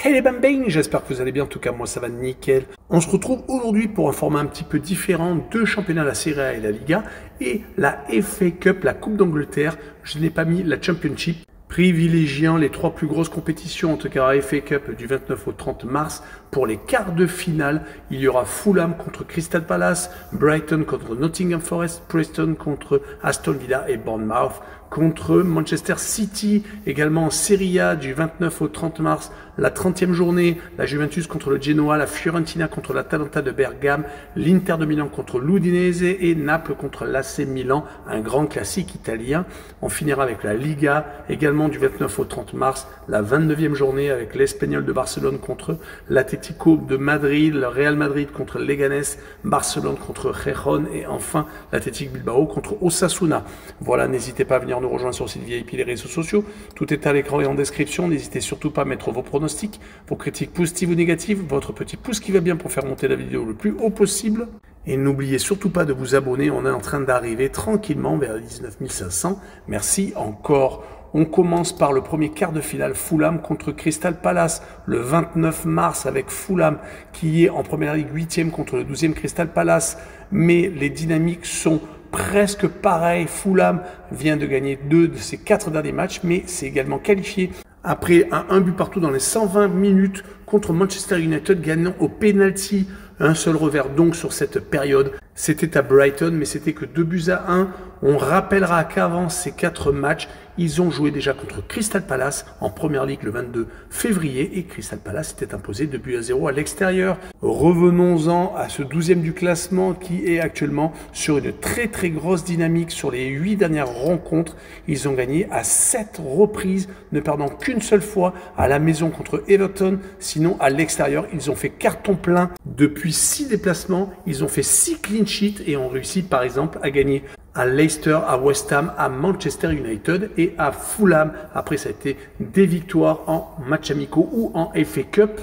Hey les bambins, j'espère que vous allez bien, en tout cas moi ça va nickel. On se retrouve aujourd'hui pour un format un petit peu différent, deux championnats, la Serie A et la Liga, et la FA Cup, la Coupe d'Angleterre. Je n'ai pas mis la Championship, privilégiant les trois plus grosses compétitions, en tout cas la FA Cup du 29 au 30 mars. Pour les quarts de finale, il y aura Fulham contre Crystal Palace, Brighton contre Nottingham Forest, Preston contre Aston Villa et Bournemouth contre Manchester City. Également en Serie A du 29 au 30 mars, la 30e journée, la Juventus contre le Genoa, la Fiorentina contre l'Atalanta de Bergame, l'Inter de Milan contre l'Udinese et Naples contre l'AC Milan, un grand classique italien. On finira avec la Liga, également du 29 au 30 mars, la 29e journée avec l'Espanyol de Barcelone contre l'Atlético de Madrid, le Real Madrid contre Leganés, Barcelone contre Gijón et enfin l'Athletic Bilbao contre Osasuna. Voilà, n'hésitez pas à venir nous rejoindre sur le site VIP, les réseaux sociaux. Tout est à l'écran et en description. N'hésitez surtout pas à mettre vos pronostics, vos critiques positives ou négatives, votre petit pouce qui va bien pour faire monter la vidéo le plus haut possible. Et n'oubliez surtout pas de vous abonner. On est en train d'arriver tranquillement vers les 19 500. Merci encore. On commence par le premier quart de finale, Fulham contre Crystal Palace, le 29 mars avec Fulham qui est en première ligue 8e contre le 12e Crystal Palace. Mais les dynamiques sont presque pareilles. Fulham vient de gagner 2 de ses 4 derniers matchs, mais c'est également qualifié après un but partout dans les 120 minutes contre Manchester United, gagnant au penalty. Un seul revers donc sur cette période, c'était à Brighton, mais c'était que 2-1. On rappellera qu'avant ces 4 matchs, ils ont joué déjà contre Crystal Palace en première ligue le 22 février et Crystal Palace s'était imposé 2-0 à l'extérieur. Revenons-en à ce 12e du classement qui est actuellement sur une très grosse dynamique sur les 8 dernières rencontres. Ils ont gagné à 7 reprises, ne perdant qu'une seule fois à la maison contre Everton. Sinon, à l'extérieur, ils ont fait carton plein. Depuis 6 déplacements, ils ont fait 6 clean sheets et ont réussi par exemple à gagner à Leicester, à West Ham, à Manchester United et à Fulham. Après, ça a été des victoires en matchs amicaux ou en FA Cup.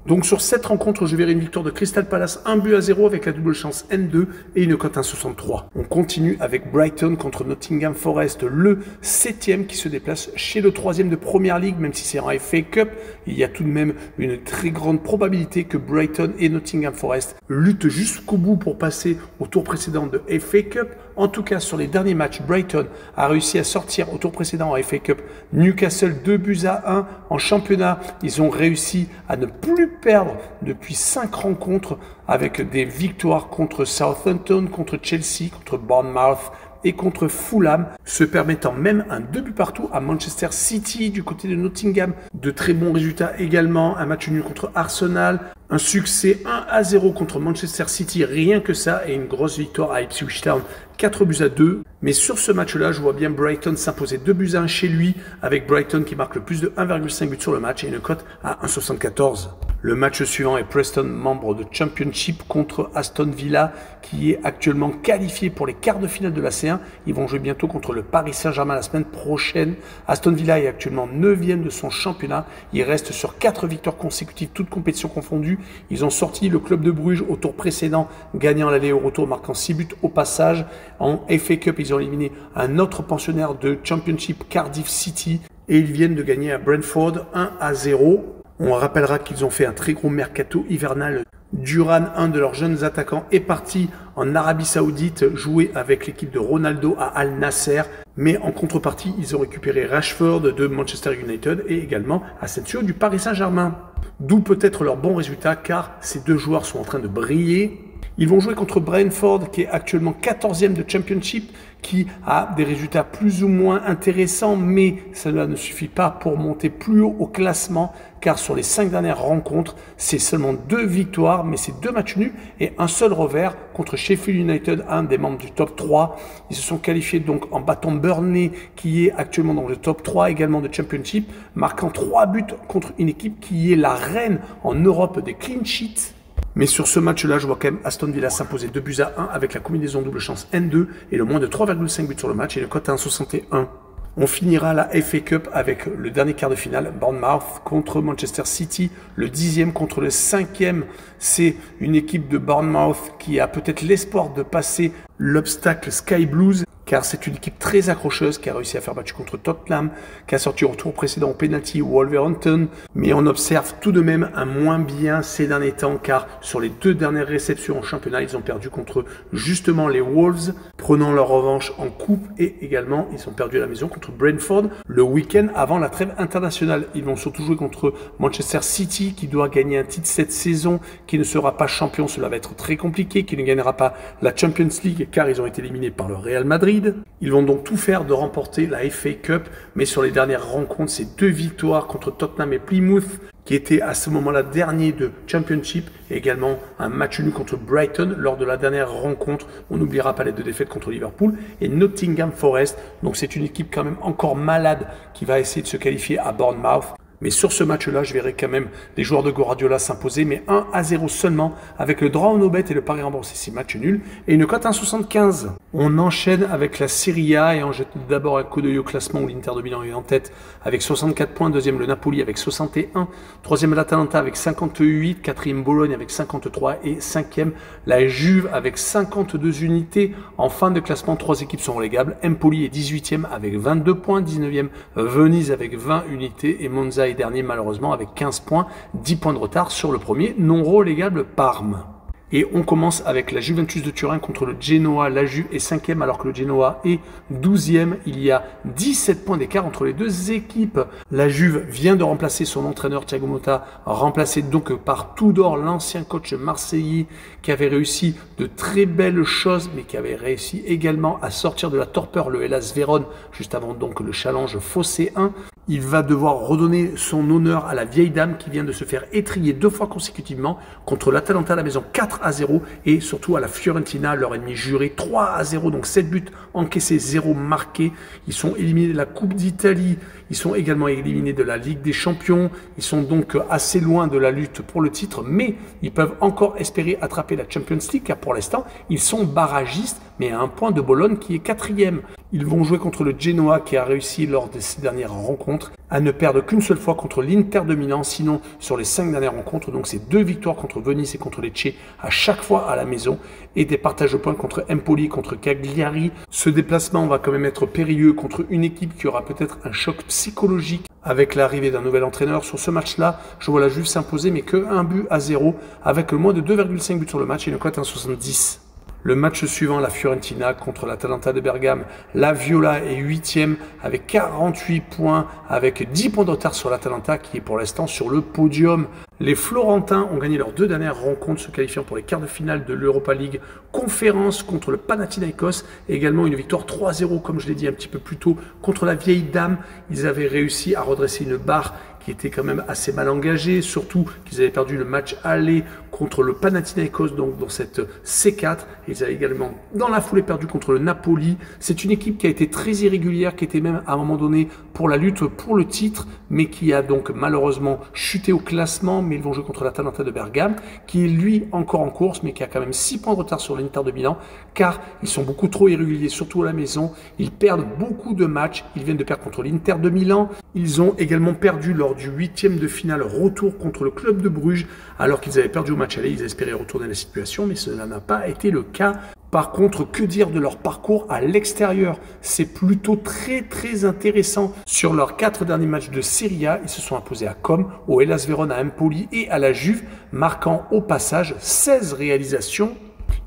Donc sur cette rencontre, je verrai une victoire de Crystal Palace 1-0 avec la double chance N2 et une cote 1,63. On continue avec Brighton contre Nottingham Forest, le 7e qui se déplace chez le 3e de Première Ligue, même si c'est en FA Cup. Il y a tout de même une très grande probabilité que Brighton et Nottingham Forest luttent jusqu'au bout pour passer au tour précédent de FA Cup. En tout cas, sur les derniers matchs, Brighton a réussi à sortir au tour précédent en FA Cup Newcastle 2-1. En championnat, ils ont réussi à ne plus perdre depuis 5 rencontres avec des victoires contre Southampton, contre Chelsea, contre Bournemouth et contre Fulham, se permettant même un 2 buts partout à Manchester City du côté de Nottingham. De très bons résultats également, un match nul contre Arsenal, un succès 1-0 contre Manchester City, rien que ça, et une grosse victoire à Ipswich Town, 4-2. Mais sur ce match-là, je vois bien Brighton s'imposer 2-1 chez lui, avec Brighton qui marque le plus de 1,5 buts sur le match et une cote à 1,74. Le match suivant est Preston, membre de Championship, contre Aston Villa, qui est actuellement qualifié pour les quarts de finale de la C1. Ils vont jouer bientôt contre le Paris Saint-Germain la semaine prochaine. Aston Villa est actuellement 9e de son championnat. Il reste sur 4 victoires consécutives, toutes compétitions confondues. Ils ont sorti le club de Bruges au tour précédent, gagnant l'aller et au retour, marquant 6 buts au passage. En FA Cup, ils ont éliminé un autre pensionnaire de Championship, Cardiff City, et ils viennent de gagner à Brentford 1-0. On rappellera qu'ils ont fait un très gros mercato hivernal. Duran, un de leurs jeunes attaquants, est parti en Arabie Saoudite jouer avec l'équipe de Ronaldo à Al Nasser. Mais en contrepartie, ils ont récupéré Rashford de Manchester United et également Asensio du Paris Saint-Germain. D'où peut-être leur bon résultat car ces deux joueurs sont en train de briller. Ils vont jouer contre Brentford qui est actuellement 14e de Championship, qui a des résultats plus ou moins intéressants, mais cela ne suffit pas pour monter plus haut au classement, car sur les 5 dernières rencontres, c'est seulement 2 victoires, mais c'est 2 matchs nuls et un seul revers contre Sheffield United, un des membres du top 3. Ils se sont qualifiés donc en battant Burnley, qui est actuellement dans le top 3 également de Championship, marquant 3 buts contre une équipe qui est la reine en Europe des clean sheets. Mais sur ce match-là, je vois quand même Aston Villa s'imposer 2-1 avec la combinaison double chance N2 et le moins de 3,5 buts sur le match et le cote à 1,61. On finira la FA Cup avec le dernier quart de finale, Bournemouth contre Manchester City, le 10e contre le 5e. C'est une équipe de Bournemouth qui a peut-être l'espoir de passer l'obstacle Sky Blues, car c'est une équipe très accrocheuse qui a réussi à faire match contre Tottenham, qui a sorti au tour précédent au penalty Wolverhampton, mais on observe tout de même un moins bien ces derniers temps, car sur les 2 dernières réceptions en championnat, ils ont perdu contre justement les Wolves, prenant leur revanche en coupe, et également ils ont perdu à la maison contre Brentford le week-end avant la trêve internationale. Ils vont surtout jouer contre Manchester City, qui doit gagner un titre cette saison, qui ne sera pas champion, cela va être très compliqué, qui ne gagnera pas la Champions League car ils ont été éliminés par le Real Madrid. Ils vont donc tout faire de remporter la FA Cup, mais sur les dernières rencontres, c'est 2 victoires contre Tottenham et Plymouth, qui était à ce moment-là dernier de Championship, et également un match nul contre Brighton lors de la dernière rencontre. On n'oubliera pas les 2 défaites contre Liverpool et Nottingham Forest. Donc c'est une équipe quand même encore malade qui va essayer de se qualifier à Bournemouth. Mais sur ce match-là, je verrai quand même les joueurs de Guardiola s'imposer, mais 1-0 seulement, avec le draw no bet et le pari remboursé, c'est match nul, et une cote 1,75. On enchaîne avec la Serie A, et on jette d'abord un coup d'œil au classement où l'Inter de Milan est en tête avec 64 points, deuxième le Napoli avec 61, troisième l'Atalanta avec 58, quatrième Bologne avec 53, et cinquième la Juve avec 52 unités. En fin de classement, 3 équipes sont relégables. Empoli est 18e avec 22 points, 19e Venise avec 20 unités, et Monza est dernier malheureusement avec 15 points, 10 points de retard sur le premier non relégable Parme. Et on commence avec la Juventus de Turin contre le Genoa. La Juve est 5e alors que le Genoa est 12e. Il y a 17 points d'écart entre les 2 équipes. La Juve vient de remplacer son entraîneur Thiago Motta, remplacé donc par Tudor, l'ancien coach marseillais, qui avait réussi de très belles choses, mais qui avait réussi également à sortir de la torpeur le Hellas Vérone, juste avant donc le challenge Fossé 1. Il va devoir redonner son honneur à la vieille dame qui vient de se faire étriller 2 fois consécutivement contre l'Atalanta à la maison 4-0 et surtout à la Fiorentina, leur ennemi juré 3-0, donc 7 buts encaissés, 0 marqués. Ils sont éliminés de la Coupe d'Italie, ils sont également éliminés de la Ligue des Champions, ils sont donc assez loin de la lutte pour le titre, mais ils peuvent encore espérer attraper la Champions League car pour l'instant, ils sont barragistes, mais à un point de Bologne qui est 4e. Ils vont jouer contre le Genoa qui a réussi lors de ces dernières rencontres à ne perdre qu'une seule fois contre l'Inter de Milan, sinon sur les 5 dernières rencontres, donc c'est 2 victoires contre Venise et contre Lecce à chaque fois à la maison et des partages de points contre Empoli, contre Cagliari. Ce déplacement va quand même être périlleux contre une équipe qui aura peut-être un choc psychologique avec l'arrivée d'un nouvel entraîneur. Sur ce match-là, je vois la Juve s'imposer, mais que 1-0 avec le moins de 2,5 buts sur le match et une cote 1,70. Le match suivant, la Fiorentina contre l'Atalanta de Bergame. La Viola est 8e avec 48 points, avec 10 points de retard sur l'Atalanta qui est pour l'instant sur le podium. Les Florentins ont gagné leurs 2 dernières rencontres, se qualifiant pour les quarts de finale de l'Europa League Conférence contre le Panathinaikos. Et également une victoire 3-0, comme je l'ai dit un petit peu plus tôt, contre la vieille dame. Ils avaient réussi à redresser une barre qui était quand même assez mal engagée, surtout qu'ils avaient perdu le match aller contre le Panathinaikos, donc dans cette C4. Ils avaient également, dans la foulée, perdu contre le Napoli. C'est une équipe qui a été très irrégulière, qui était même à un moment donné pour la lutte pour le titre, mais qui a donc malheureusement chuté au classement. Mais ils vont jouer contre l'Atalanta de Bergame, qui est lui encore en course, mais qui a quand même 6 points de retard sur l'Inter de Milan, car ils sont beaucoup trop irréguliers, surtout à la maison. Ils perdent beaucoup de matchs. Ils viennent de perdre contre l'Inter de Milan. Ils ont également perdu lors du 8e de finale retour contre le club de Bruges, alors qu'ils avaient perdu au match aller. Ils espéraient retourner la situation, mais cela n'a pas été le cas. Par contre, que dire de leur parcours à l'extérieur? C'est plutôt très intéressant. Sur leurs 4 derniers matchs de Serie A, ils se sont imposés à Comme, au Hellas Vérone, à Empoli et à la Juve, marquant au passage 16 réalisations.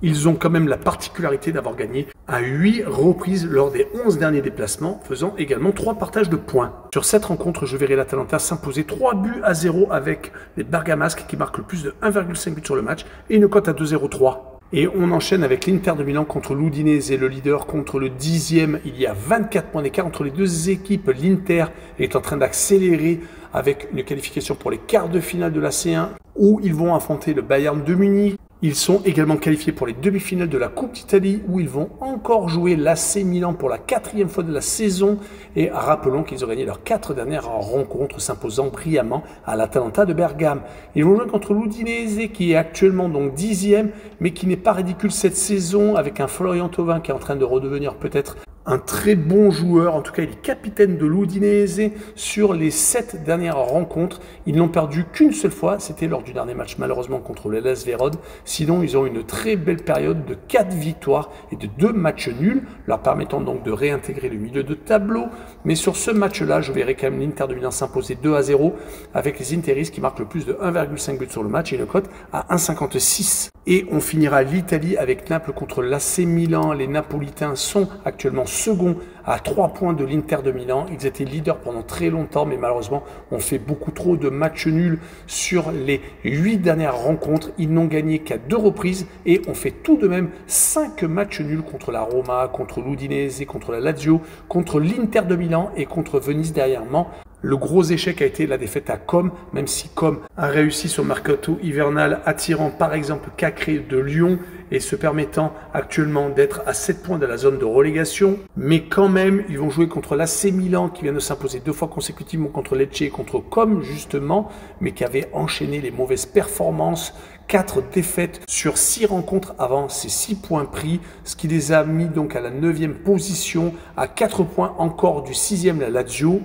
Ils ont quand même la particularité d'avoir gagné à 8 reprises lors des 11 derniers déplacements, faisant également 3 partages de points. Sur cette rencontre, je verrai l'Atalanta s'imposer 3-0 avec les Bergamasques qui marquent le plus de 1,5 but sur le match et une cote à 2,03. Et on enchaîne avec l'Inter de Milan contre l'Udinese, le leader contre le 10e. Il y a 24 points d'écart entre les 2 équipes. L'Inter est en train d'accélérer avec une qualification pour les quarts de finale de la C1 où ils vont affronter le Bayern de Munich. Ils sont également qualifiés pour les demi-finales de la Coupe d'Italie où ils vont encore jouer l'AC Milan pour la 4e fois de la saison. Et rappelons qu'ils ont gagné leurs 4 dernières rencontres, s'imposant brillamment à l'Atalanta de Bergame. Ils vont jouer contre l'Udinese qui est actuellement donc 10e, mais qui n'est pas ridicule cette saison avec un Florian Thauvin qui est en train de redevenir peut-être un très bon joueur, en tout cas il est capitaine de l'Udinese sur les 7 dernières rencontres. Ils n'ont perdu qu'une seule fois, c'était lors du dernier match malheureusement contre le Hellas Vérone. Sinon ils ont une très belle période de 4 victoires et de 2 matchs nuls, leur permettant donc de réintégrer le milieu de tableau. Mais sur ce match-là, je verrai quand même l'Inter de Milan s'imposer 2-0 avec les Interistes qui marquent le plus de 1,5 buts sur le match et une cote à 1,56. Et on finira l'Italie avec Naples contre l'AC Milan. Les Napolitains sont actuellement seconds à 3 points de l'Inter de Milan. Ils étaient leaders pendant très longtemps, mais malheureusement, on fait beaucoup trop de matchs nuls sur les 8 dernières rencontres. Ils n'ont gagné qu'à 2 reprises et on fait tout de même 5 matchs nuls contre la Roma, contre l'Udinese, contre la Lazio, contre l'Inter de Milan et contre Venise dernièrement. Le gros échec a été la défaite à Com, même si Com a réussi son mercato hivernal, attirant par exemple Cacré de Lyon et se permettant actuellement d'être à 7 points de la zone de relégation. Mais quand même, ils vont jouer contre l'AC Milan qui vient de s'imposer 2 fois consécutivement contre Lecce et contre Com justement, mais qui avait enchaîné les mauvaises performances. 4 défaites sur 6 rencontres avant ces 6 points pris, ce qui les a mis donc à la 9e position, à 4 points encore du 6e la Lazio.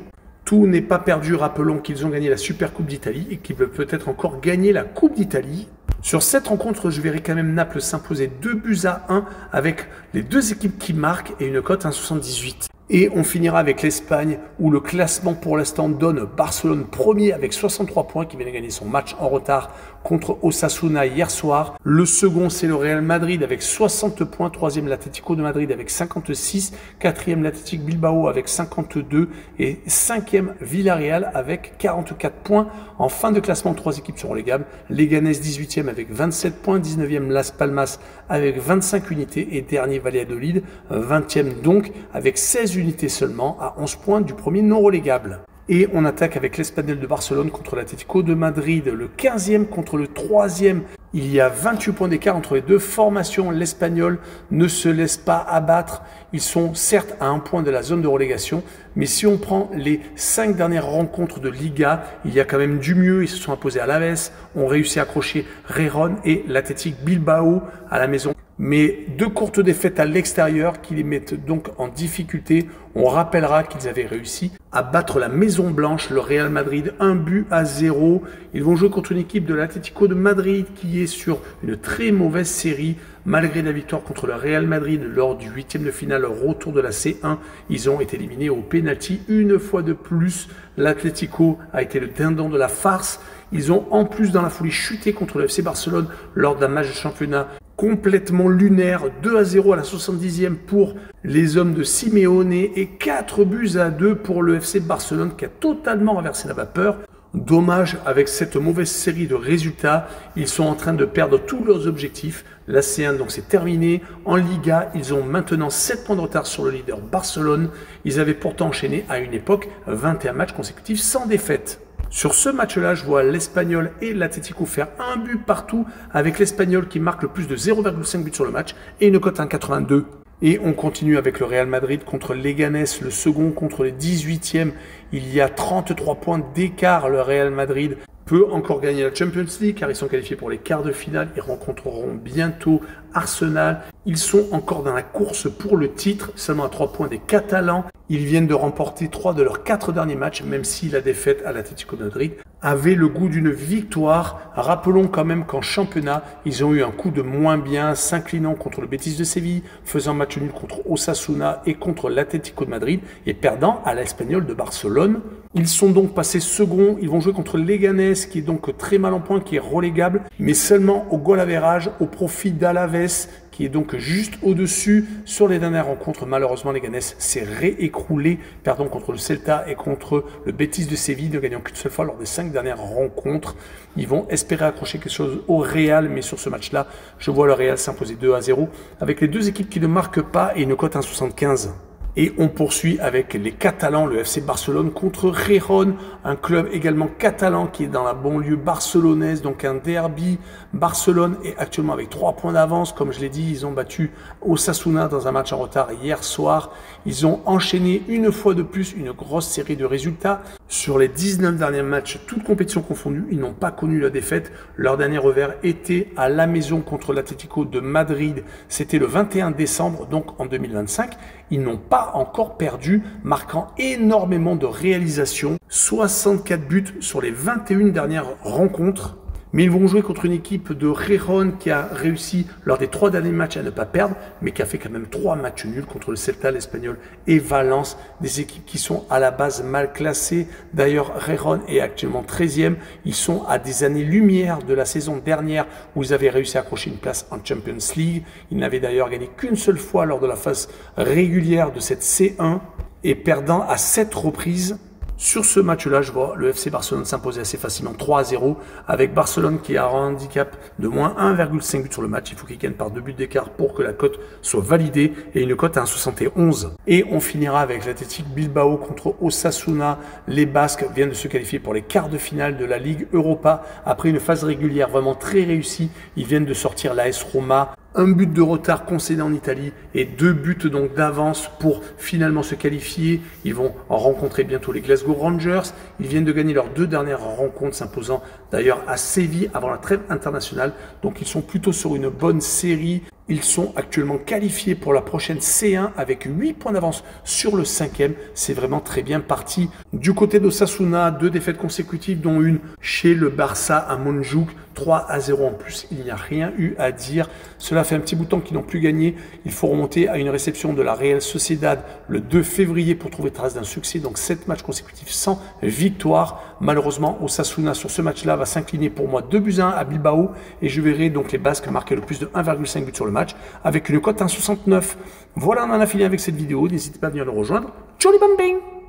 Tout n'est pas perdu, rappelons qu'ils ont gagné la Super Coupe d'Italie et qu'ils veulent peut-être encore gagner la Coupe d'Italie. Sur cette rencontre, je verrai quand même Naples s'imposer 2-1 avec les 2 équipes qui marquent et une cote 1,78. Et on finira avec l'Espagne où le classement pour l'instant donne Barcelone premier avec 63 points qui vient de gagner son match en retard contre Osasuna hier soir. Le second c'est le Real Madrid avec 60 points, troisième l'Atlético de Madrid avec 56, quatrième l'Athletic Bilbao avec 52 et cinquième Villarreal avec 44 points. En fin de classement, 3 équipes seront relégables. Leganés 18e avec 27 points, 19e Las Palmas avec 25 unités et dernier Valladolid 20e donc avec 16 unités seulement à 11 points du premier non relégable. Et on attaque avec l'Espanyol de Barcelone contre l'Atlético de Madrid, le 15e contre le 3e. Il y a 28 points d'écart entre les deux formations. L'Espagnol ne se laisse pas abattre. Ils sont certes à 1 point de la zone de relégation, mais si on prend les 5 dernières rencontres de Liga, il y a quand même du mieux. Ils se sont imposés à Alaves, ont réussi à accrocher Gijón et l'Athletic Bilbao à la maison. Mais 2 courtes défaites à l'extérieur qui les mettent donc en difficulté. On rappellera qu'ils avaient réussi à battre la Maison Blanche, le Real Madrid, 1-0. Ils vont jouer contre une équipe de l'Atlético de Madrid qui est sur une très mauvaise série. Malgré la victoire contre le Real Madrid lors du 8e de finale retour de la C1, ils ont été éliminés au pénalty une fois de plus. L'Atlético a été le dindon de la farce. Ils ont en plus dans la foulée chuté contre le FC Barcelone lors d'un match de championnat complètement lunaire, 2-0 à la 70e pour les hommes de Simeone et 4-2 pour le FC Barcelone qui a totalement renversé la vapeur. Dommage, avec cette mauvaise série de résultats, ils sont en train de perdre tous leurs objectifs. La C1 donc c'est terminé. En Liga, ils ont maintenant 7 points de retard sur le leader Barcelone. Ils avaient pourtant enchaîné à une époque 21 matchs consécutifs sans défaite. Sur ce match-là, je vois l'Espagnol et l'Atlético faire 1 but partout, avec l'Espagnol qui marque le plus de 0,5 buts sur le match et une cote 1,82. Et on continue avec le Real Madrid contre Leganés, le second contre les 18e. Il y a 33 points d'écart. Le Real Madrid peut encore gagner la Champions League car ils sont qualifiés pour les quarts de finale. Ils rencontreront bientôt Arsenal. Ils sont encore dans la course pour le titre, seulement à 3 points des Catalans. Ils viennent de remporter 3 de leurs 4 derniers matchs, même si la défaite à l'Atlético de Madrid avait le goût d'une victoire. Rappelons quand même qu'en championnat, ils ont eu un coup de moins bien, s'inclinant contre le Betis de Séville, faisant match nul contre Osasuna et contre l'Atlético de Madrid et perdant à l'Espanyol de Barcelone. Ils sont donc passés second. Ils vont jouer contre Leganés, qui est donc très mal en point, qui est relégable, mais seulement au goal average, au profit d'Alaves, qui est donc juste au-dessus. Sur les dernières rencontres, malheureusement, Leganés s'est réécroulé, perdant contre le Celta et contre le Betis de Séville, ne gagnant qu'une seule fois lors des 5 dernières rencontres. Ils vont espérer accrocher quelque chose au Real, mais sur ce match-là, je vois le Real s'imposer 2-0, avec les 2 équipes qui ne marquent pas et une cote 1,75. Et on poursuit avec les Catalans, le FC Barcelone contre Gijón, un club également catalan qui est dans la banlieue barcelonaise, donc un derby. Barcelone est actuellement avec 3 points d'avance. Comme je l'ai dit, ils ont battu Osasuna dans un match en retard hier soir. Ils ont enchaîné une fois de plus une grosse série de résultats. Sur les 19 derniers matchs, toutes compétitions confondues, ils n'ont pas connu la défaite. Leur dernier revers était à la maison contre l'Atlético de Madrid. C'était le 21 décembre, donc en 2025. Ils n'ont pas pas encore perdu, marquant énormément de réalisations, 64 buts sur les 21 dernières rencontres. Mais ils vont jouer contre une équipe de Gijón qui a réussi lors des 3 derniers matchs à ne pas perdre, mais qui a fait quand même 3 matchs nuls contre le Celta, l'Espagnol et Valence, des équipes qui sont à la base mal classées. D'ailleurs, Gijón est actuellement 13e. Ils sont à des années-lumière de la saison dernière où ils avaient réussi à accrocher une place en Champions League. Ils n'avaient d'ailleurs gagné qu'une seule fois lors de la phase régulière de cette C1 et perdant à 7 reprises. Sur ce match-là, je vois le FC Barcelone s'imposer assez facilement 3-0 avec Barcelone qui a un handicap de moins 1,5 but sur le match. Il faut qu'il gagne par 2 buts d'écart pour que la cote soit validée et une cote à 1,71. Et on finira avec l'Athletic Bilbao contre Osasuna. Les Basques viennent de se qualifier pour les quarts de finale de la Ligue Europa après une phase régulière vraiment très réussie. Ils viennent de sortir l'AS Roma. Un but de retard concédé en Italie et 2 buts donc d'avance pour finalement se qualifier. Ils vont rencontrer bientôt les Glasgow Rangers. Ils viennent de gagner leurs 2 dernières rencontres, s'imposant d'ailleurs à Séville avant la trêve internationale. Donc ils sont plutôt sur une bonne série. Ils sont actuellement qualifiés pour la prochaine C1 avec 8 points d'avance sur le 5e. C'est vraiment très bien parti. Du côté d'Osasuna, 2 défaites consécutives, dont une chez le Barça à Montjuïc. 3-0 en plus, il n'y a rien eu à dire. Cela fait un petit bout de temps qu'ils n'ont plus gagné. Il faut remonter à une réception de la Real Sociedad le 2 février pour trouver trace d'un succès. Donc 7 matchs consécutifs sans victoire. Malheureusement, Osasuna sur ce match-là va s'incliner pour moi 2-1 à Bilbao. Et je verrai donc les Basques marquer le plus de 1,5 but sur le match avec une cote à 1,69. Voilà, on en a fini avec cette vidéo. N'hésitez pas à venir le rejoindre. Ciao les bambins!